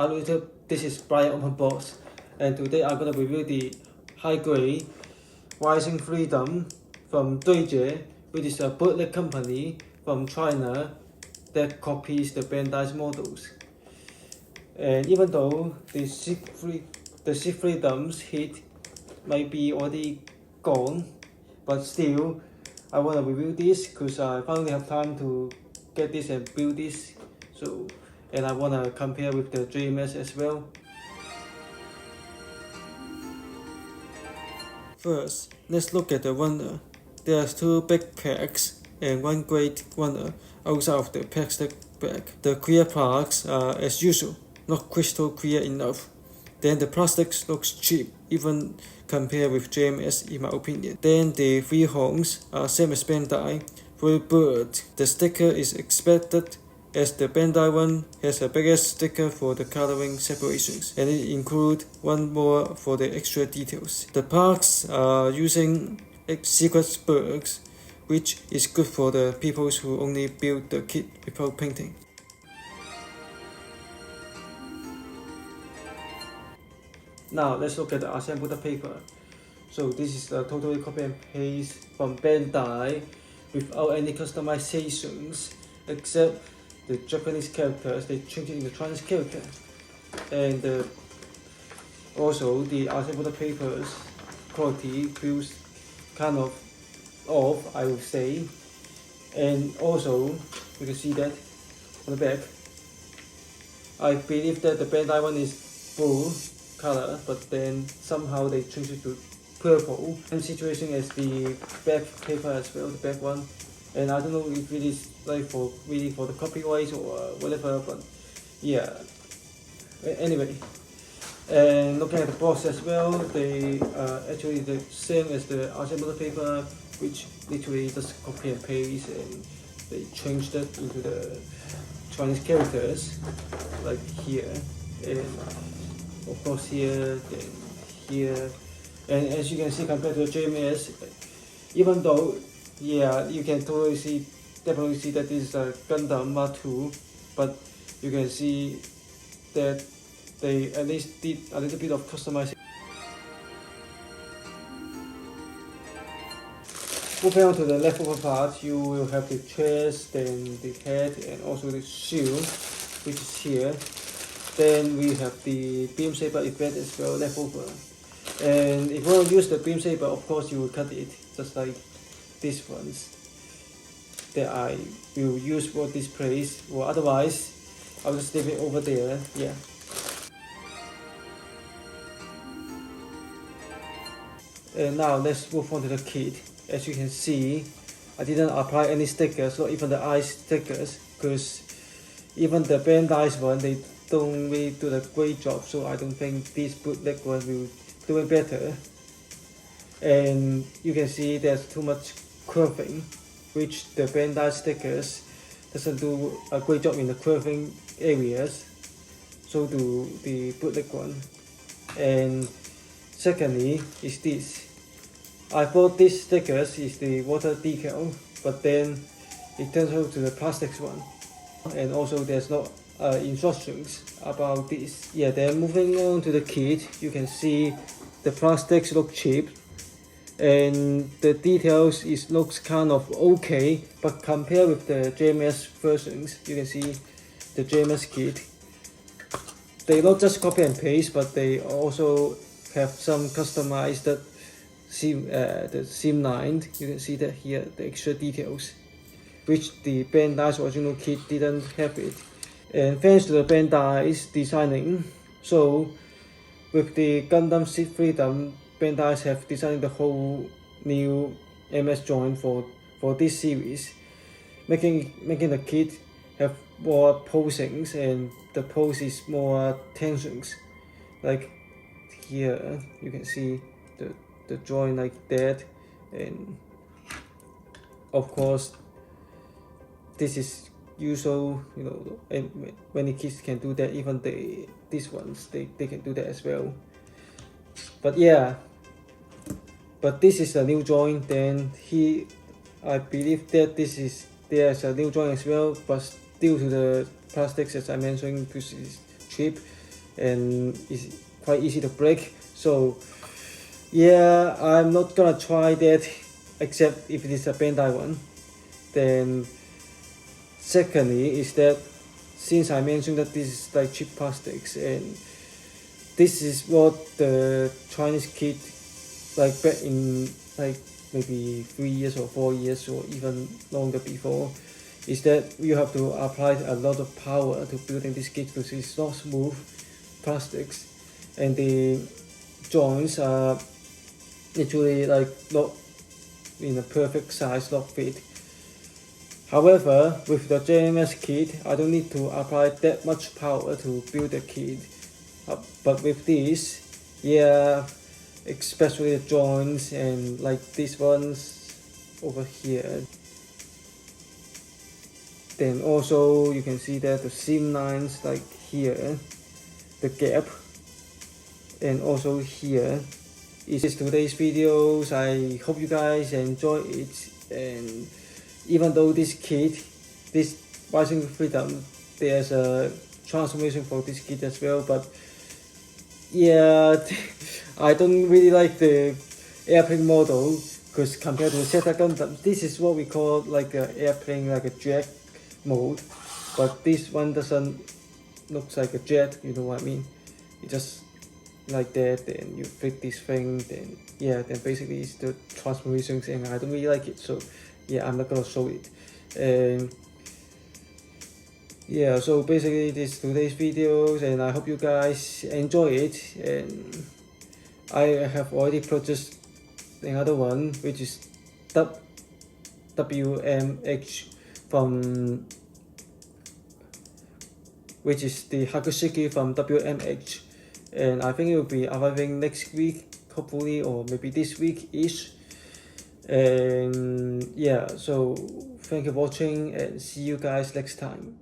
Hello YouTube, this is Brian Open Box, and today I'm gonna review the high grade Rising Freedom from Duijue, which is a bootleg company from China that copies the Bandai's models. And even though the Seek Freedom's hit might be already gone, but still I wanna review this because I finally have time to get this and build this. And I want to compare with the JMS as well. First, let's look at the runner. There's two big packs and one great runner outside of the plastic bag. The clear parts are as usual, not crystal clear enough. Then the plastics looks cheap, even compared with JMS in my opinion. Then the three horns are same as Bandai, full bird. The sticker is expected, as the Bandai one has a bigger sticker for the coloring separations, and it includes one more for the extra details. The parts are using secret birds, which is good for the people who only build the kit without painting. Now let's look at the assembled paper. So this is a totally copy and paste from Bandai without any customizations, except the Japanese characters, they changed it into Chinese character. And also the assembled papers quality feels kind of off, I would say. And also you can see that on the back. I believe that the Bandai one is blue color, but then somehow they changed it to purple. Same situation as the back paper as well, the back one. And I don't know if it is like for the copyright or whatever, but yeah. Anyway, and looking at the box as well, they are actually the same as the assembled paper, which literally just copy and paste, and they changed it into the Chinese characters, like here, and of course here, then here. And as you can see, compared to the JMS, even though yeah, you can definitely see that this is a Gundam Mark II, but you can see that they at least did a little bit of customization. Moving on to the leftover part, you will have the chest, then the head, and also the shield, which is here. Then we have the beam saber effect as well leftover. And if you want to use the beam saber, of course you will cut it, just like these ones that I will use for this place, or otherwise I'll just leave it over there. Yeah. And now let's move on to the kit. As you can see, I didn't apply any stickers, not even the eye stickers, because even the Bandai's one, they don't really do a great job, so I don't think this bootleg one will do it better. And you can see there's too much curving, which the Bandai stickers doesn't do a great job in the curving areas, so do the bootleg one. And secondly is this. I thought this stickers is the water decal, but then it turns out to the plastics one. And also there's no instructions about this. Yeah, then moving on to the kit, you can see the plastics look cheap, and the details looks kind of okay, but compared with the JMS versions, you can see the JMS kit, they not just copy and paste, but they also have some customized the seam line. You can see that here, the extra details, which the Bandai's original kit didn't have it. And thanks to the Bandai's designing, so with the Gundam Seek Freedom, Bandai's have designed the whole new MS joint for this series, making the kit have more posings, and the pose is more tensions. Like here, you can see the joint like that, and of course this is usual, you know, and many kids can do that. Even these ones, they can do that as well. But yeah, but this is a new joint. Then I believe that there's a new joint as well, but due to the plastics, as I mentioned, this is cheap, and it's quite easy to break. So yeah, I'm not gonna try that except if it is a Bandai one. Then secondly is that since I mentioned that this is like cheap plastics, and this is what the Chinese kit like back in like maybe 3 years or 4 years or even longer before, is that you have to apply a lot of power to building this kit because it's not smooth plastics, and the joints are literally like not in a perfect size, not fit. However, with the JMS kit, I don't need to apply that much power to build the kit. But with this, yeah, especially the joints and like these ones over here. Then also you can see that the seam lines like here, the gap, and also here. Is today's videos. I hope you guys enjoy it, and even though this kit, this Rising Freedom, there's a transformation for this kit as well, but yeah, I don't really like the airplane model because compared to the Zeta Gundam, this is what we call like an airplane, like a jet mode, but this one doesn't look like a jet, you know what I mean? It just like that, then you flip this thing, then yeah, then basically it's the transformations, and I don't really like it, so yeah, I'm not gonna show it. And yeah, so basically this is today's videos, and I hope you guys enjoy it. And I have already purchased another one, which is WMH from, which is the Hakushiki from WMH, and I think it will be arriving next week, hopefully, or maybe this week-ish. And yeah, so thank you for watching, and see you guys next time.